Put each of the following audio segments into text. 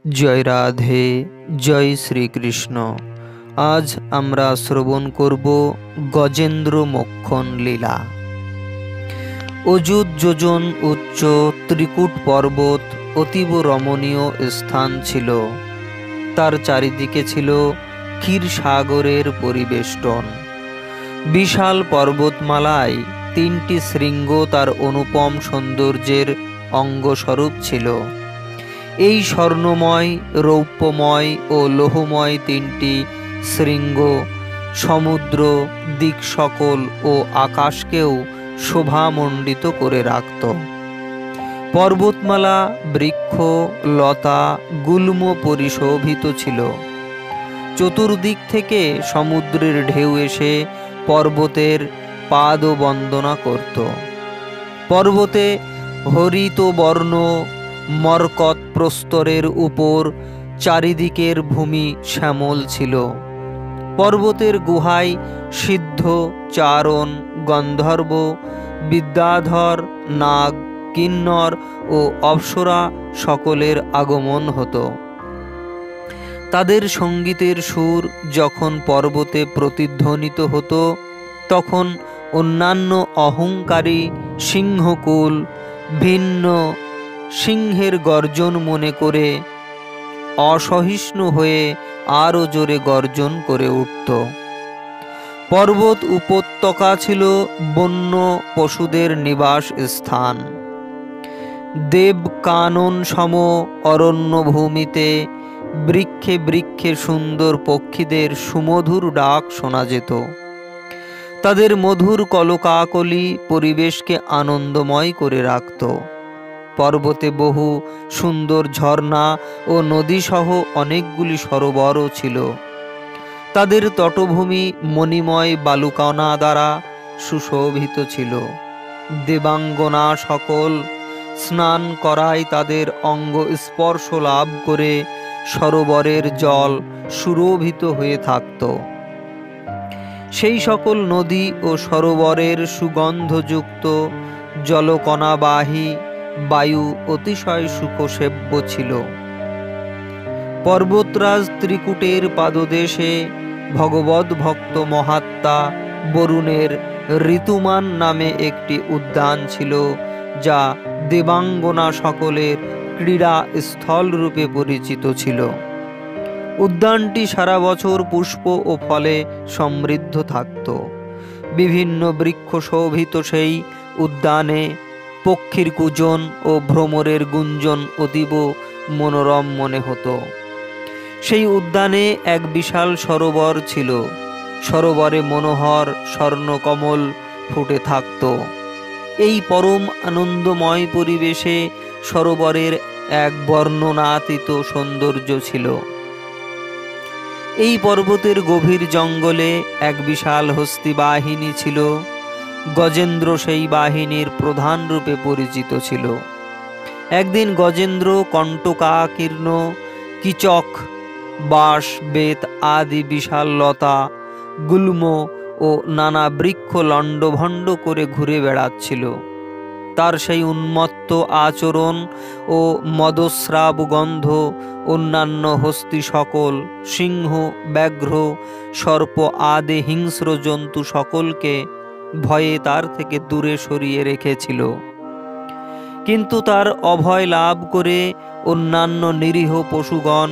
জয় রাধে, জয় শ্রীকৃষ্ণ। আজ আমরা শ্রবণ করব গজেন্দ্র মোক্ষণ লীলা। অযুত যোজন উচ্চ ত্রিকূট পর্বত অতীব রমণীয় স্থান ছিল। তার চারিদিকে ছিল ক্ষীরসাগরের পরিবেষ্টন। বিশাল পর্বতমালায় তিনটি শৃঙ্গ তার অনুপম সৌন্দর্যের অঙ্গস্বরূপ ছিল। এই স্বর্ণময়, রৌপ্যময় ও লোহময় তিনটি শৃঙ্গ সমুদ্র, দিক সকল ও আকাশকেও শোভামণ্ডিত করে রাখত। পর্বতমালা বৃক্ষ, লতা, গুল্ম পরিশোভিত ছিল। চতুর্দিক থেকে সমুদ্রের ঢেউ এসে পর্বতের পাদ বন্দনা করত। পর্বতে হরিত বর্ণ মরকত প্রস্তরের উপর চারিদিকের ভূমি শ্যামল ছিল। পর্বতের গুহায় সিদ্ধ, চারণ, গন্ধর্ব, বিদ্যাধর, নাগ, কিন্নর ও অপ্সরা সকলের আগমন হতো। তাদের সঙ্গীতের সুর যখন পর্বতে প্রতিধ্বনিত হতো, তখন অন্যান্য অহংকারী সিংহকুল ভিন্ন সিংহের গর্জন মনে করে অসহিষ্ণু হয়ে আরও জোরে গর্জন করে উঠত। পর্বত উপত্যকা ছিল বন্য পশুদের নিবাস স্থান। দেবকানন সম অরণ্যভূমিতে বৃক্ষে বৃক্ষে সুন্দর পক্ষীদের সুমধুর ডাক শোনা যেত। তাদের মধুর কলকাকলি পরিবেশকে আনন্দময় করে রাখত। পর্বতে বহু সুন্দর ঝর্ণা ও নদীসহ অনেকগুলি সরোবরও ছিল। তাদের তটভূমি মণিময় বালুকণা দ্বারা সুশোভিত ছিল। দেবাঙ্গনা সকল স্নান করায় তাদের অঙ্গ স্পর্শ লাভ করে সরোবরের জল সুরভিত হয়ে থাকত। সেই সকল নদী ও সরোবরের সুগন্ধযুক্ত জলকণাবাহী বায়ু অতিশয় সুখসেব্য ছিল। পর্বতরাজ ত্রিকূটের পাদদেশে ভগবদ ভক্ত মহাত্মা বরুণের ঋতুমান নামে একটি উদ্যান ছিল, যা দেবাঙ্গনা সকলের ক্রীড়া স্থল রূপে পরিচিত ছিল। উদ্যানটি সারা বছর পুষ্প ও ফলে সমৃদ্ধ থাকত। বিভিন্ন বৃক্ষ শোভিত সেই উদ্যানে পক্ষীর কূজন ও ভ্রমরের গুঞ্জন অতীব মনোরম মনে হতো। সেই উদ্যানে এক বিশাল সরোবর ছিল। সরোবরে মনোহর স্বর্ণকমল ফুটে থাকত। এই পরম আনন্দময় পরিবেশে সরোবরের এক বর্ণনাতীত সৌন্দর্য ছিল। এই পর্বতের গভীর জঙ্গলে এক বিশাল হস্তি বাহিনী ছিল। গজেন্দ্র সেই বাহিনীর প্রধান রূপে পরিচিত ছিল। একদিন গজেন্দ্র কণ্টকাকীর্ণ, কিচক, বাঁশ, বেত আদি বিশাল লতা, গুল্ম ও নানা বৃক্ষ লণ্ডভণ্ড করে ঘুরে বেড়াচ্ছিল। তার সেই উন্মত্ত আচরণ ও মদস্রাব গন্ধ অন্যান্য হস্তি সকল, সিংহ, ব্যাঘ্র, সর্প আদি হিংস্র জন্তু সকলকে ভয়ে তার থেকে দূরে সরিয়ে রেখেছিল। কিন্তু তার অভয় লাভ করে অন্যান্য নিরীহ পশুগণ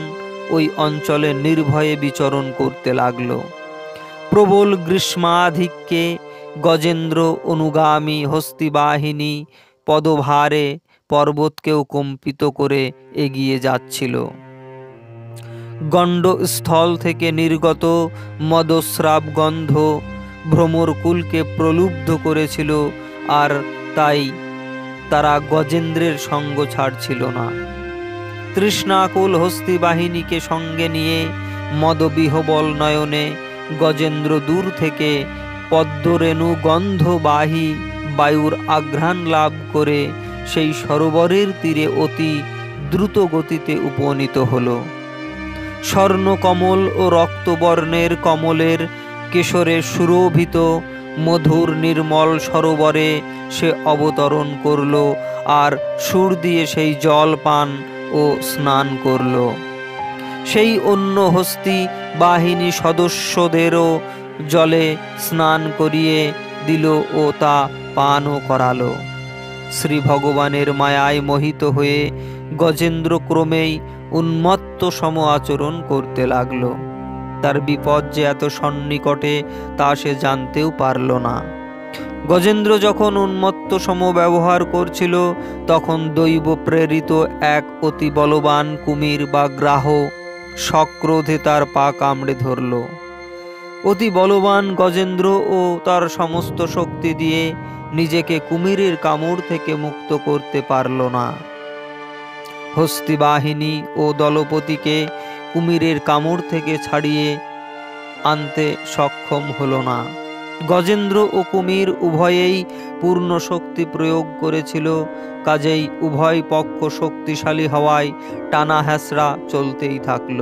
ওই অঞ্চলে নির্ভয়ে বিচরণ করতে লাগল। প্রবল গ্রীষ্মাধিক্যে গজেন্দ্র অনুগামী হস্তিবাহিনী পদভারে পর্বতকেও কম্পিত করে এগিয়ে যাচ্ছিল। গণ্ডস্থল থেকে নির্গত মদস্রাব গন্ধ ভ্রমরকুলকে প্রলুব্ধ করেছিল, আর তাই তারা গজেন্দ্রের সঙ্গ ছাড়ছিল না। তৃষ্ণাকুল হস্তি বাহিনীকে সঙ্গে নিয়ে মদবিহবল নয়নে গজেন্দ্র দূর থেকে পদ্মরেণু গন্ধবাহী বায়ুর আঘ্রাণ লাভ করে সেই সরোবরের তীরে অতি দ্রুত গতিতে উপনীত হল। স্বর্ণকমল ও রক্তবর্ণের কমলের কেশরে সুরভিত মধুর নির্মল সরোবরে সে অবতরণ করল, আর সুর দিয়ে সেই জল পান ও স্নান করল। সেই অন্য হস্তি বাহিনী সদস্যদেরও জলে স্নান করিয়ে দিল ও তা পানও করালো। শ্রী ভগবানের মায়ায় মোহিত হয়ে গজেন্দ্র ক্রমেই উন্মত্ত সম আচরণ করতে লাগল। তার বিপদ যে এত সন্নিকটে তা সে জানতেও পারল না। গজেন্দ্র যখন উন্মত্ত সম ব্যবহার করছিল, তখন দৈব প্রেরিত এক অতি বলবান কুমির বা গ্রাহ সক্রোধে তার পা কামড়ে ধরল। অতি বলবান গজেন্দ্র ও তার সমস্ত শক্তি দিয়ে নিজেকে কুমিরের কামড় থেকে মুক্ত করতে পারল না। হস্তি বাহিনী ও দলপতিকে কুমিরের কামড় থেকে ছাড়িয়ে আনতে সক্ষম হল না। গজেন্দ্র ও কুমির উভয়েই পূর্ণ শক্তি প্রয়োগ করেছিল, কাজেই উভয় পক্ষ শক্তিশালী হওয়ায় টানা হ্যাঁচড়া চলতেই থাকল।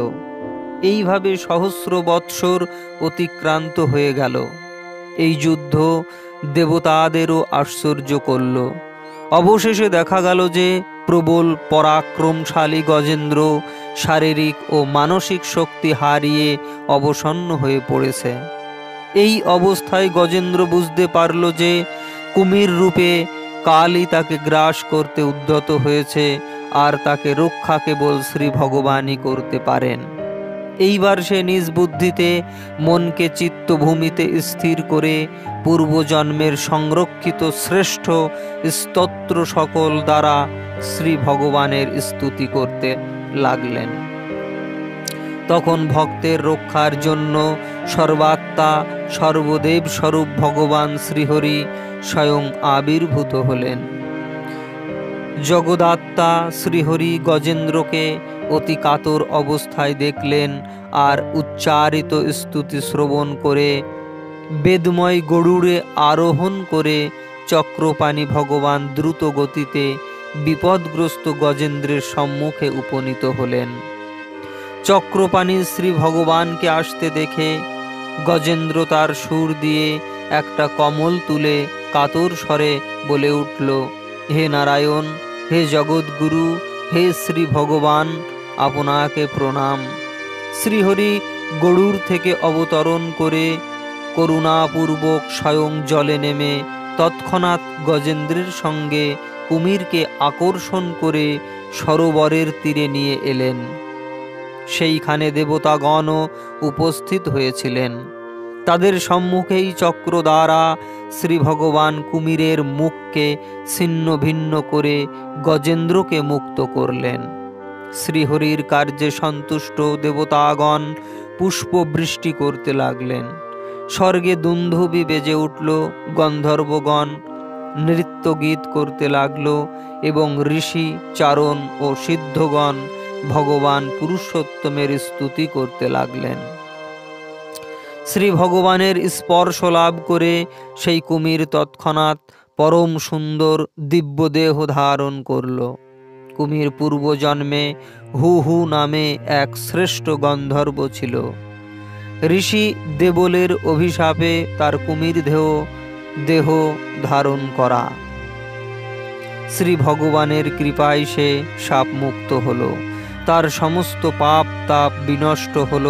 এইভাবে সহস্র বৎসর অতিক্রান্ত হয়ে গেল। এই যুদ্ধ দেবতাদেরও আশ্চর্য করল। অবশেষে দেখা গেল যে প্রবল পরাক্রমশালী গজেন্দ্র শারীরিক ও মানসিক শক্তি হারিয়ে অবসন্ন হয়ে পড়েছে। এই অবস্থায় গজেন্দ্র বুঝতে পারল যে কুমির রূপে কালই তাকে গ্রাস করতে উদ্যত হয়েছে, আর তাকে রক্ষা কেবল শ্রী ভগবানই করতে পারেন। এইবার সে নিজ বুদ্ধিতে মনকে চিত্তভূমিতে স্থির করে পূর্বজন্মের সংরক্ষিত শ্রেষ্ঠ স্তোত্র সকল দ্বারা শ্রী ভগবানের স্তুতি করতে লাগলেন। তখন ভক্তের রক্ষার জন্য সর্বাত্মা সর্বদেব স্বরূপ ভগবান শ্রীহরি স্বয়ং আবির্ভূত হলেন। জগদাত্মা শ্রীহরি গজেন্দ্রকে অতি কাতর অবস্থায় দেখলেন, আর উচ্চারিত স্তুতি শ্রবণ করে বেদময় গরুড়ে আরোহণ করে চক্রপাণি ভগবান দ্রুত গতিতে বিপদগ্রস্ত গজেন্দ্রের সম্মুখে উপনীত হলেন। চক্রপাণি শ্রী ভগবানকে আসতে দেখে গজেন্দ্র তার সুর দিয়ে একটা কমল তুলে কাতর স্বরে বলে উঠল, হে নারায়ণ, হে জগৎগুরু, হে শ্রী ভগবান, আপনাকে প্রণাম। শ্রীহরি গরুড় থেকে অবতরণ করে করুণাপূর্বক স্বয়ং জলে নেমে তৎক্ষণাৎ গজেন্দ্রের সঙ্গে কুমিরকে আকর্ষণ করে সরোবরের তীরে নিয়ে এলেন। সেইখানে দেবতাগণও উপস্থিত হয়েছিলেন। তাদের সম্মুখেই চক্র দ্বারা শ্রী ভগবান কুমিরের মুখকে ছিন্ন ভিন্ন করে গজেন্দ্রকে মুক্ত করলেন। শ্রীহরির কার্যে সন্তুষ্ট দেবতাগণ পুষ্পবৃষ্টি করতে লাগলেন। স্বর্গে দুন্দুভি বেজে উঠল, গন্ধর্বগণ নৃত্য গীত করতে লাগলো এবং ঋষি, চারণ ও সিদ্ধগণ ভগবান পুরুষোত্তমের স্তুতি করতে লাগলেন। শ্রী ভগবানের স্পর্শ লাভ করে সেই কুমির তৎক্ষণাৎ পরম সুন্দর দিব্য দেহ ধারণ করল। কুমির পূর্বজন্মে হু হু নামে এক শ্রেষ্ঠ গন্ধর্ব ছিল। ঋষি দেবলের অভিশাপে তার কুমির দেহ ধারণ করা। শ্রী ভগবানের কৃপায় সে শাপ মুক্ত হল, তার সমস্ত পাপ তাপ বিনষ্ট হল।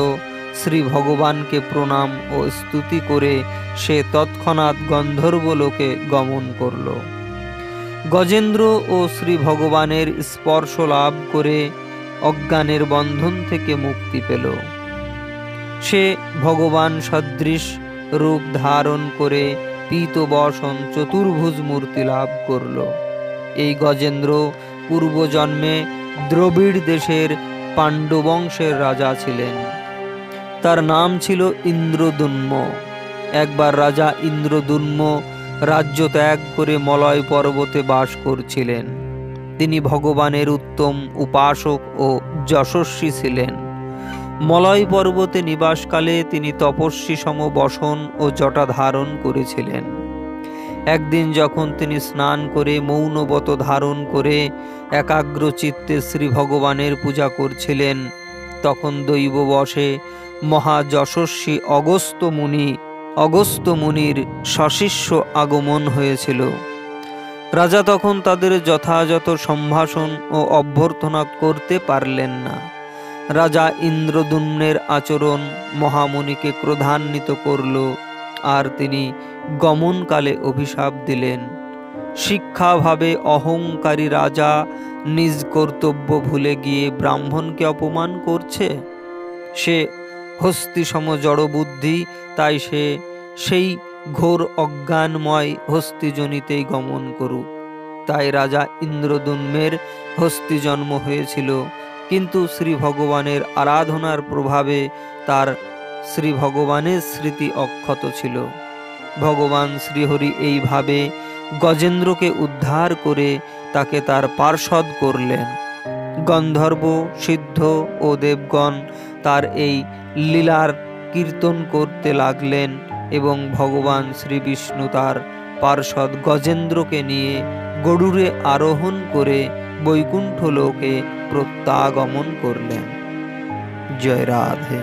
শ্রী ভগবানকে প্রণাম ও স্তুতি করে সে তৎক্ষণাৎ গন্ধর্বলোকে গমন করল। গজেন্দ্র ও শ্রী ভগবানের স্পর্শ লাভ করে অজ্ঞানের বন্ধন থেকে মুক্তি পেল। সে ভগবান সদৃশ রূপ ধারণ করে পীতবসন চতুর্ভুজ মূর্তি লাভ করল। এই গজেন্দ্র পূর্বজন্মে দ্রবিড় দেশের পাণ্ডবংশের রাজা ছিলেন। তার নাম ছিল ইন্দ্রদুম্ন। একবার রাজা ইন্দ্রদুম্ন রাজ্য ত্যাগ করে মলয় পর্বতে বাস করছিলেন। তিনি ভগবানের উত্তম উপাসক ও যশস্বী ছিলেন। মলয় পর্বতে নিবাসকালে তিনি তপস্বী সম বসন ও জটা ধারণ করেছিলেন। একদিন যখন তিনি স্নান করে মৌনব্রত ধারণ করে একাগ্র চিত্তে শ্রী ভগবানের পূজা করছিলেন, তখন দৈববশে মহাযশস্বী অগস্ত্য মুনির সশিষ্য আগমন হয়েছিল। রাজা তখন তাদের যথাযথ সম্ভাষণ ও অভ্যর্থনা করতে পারলেন না। রাজা ইন্দ্রদ্যুম্নের আচরণ মহামুনিকে ক্রোধান্বিত করল, আর তিনি গমনকালে অভিশাপ দিলেন। শিক্ষাভাবে অহংকারী রাজা নিজ কর্তব্য ভুলে গিয়ে ব্রাহ্মণকে অপমান করছে। সে হস্তিসম জড়বুদ্ধি, তাই সে সেই ঘোর অজ্ঞানময় হস্তিজনিতেই গমন করুক। তাই রাজা ইন্দ্রদ্যুম্নের হস্তি জন্ম হয়েছিল, কিন্তু শ্রী ভগবানের আরাধনার প্রভাবে তার শ্রী ভগবানের স্মৃতি অক্ষত ছিল। ভগবান শ্রীহরি এইভাবে গজেন্দ্রকে উদ্ধার করে তাকে তার পার্ষদ করলেন। গন্ধর্ব, সিদ্ধ ও দেবগণ তার এই লীলার কীর্তন করতে লাগলেন এবং ভগবান শ্রী বিষ্ণু তার পার্ষদ গজেন্দ্রকে নিয়ে গরুড়ে আরোহণ করে বৈকুণ্ঠ লোকে প্রত্যাগমন করলেন। জয় রাধে।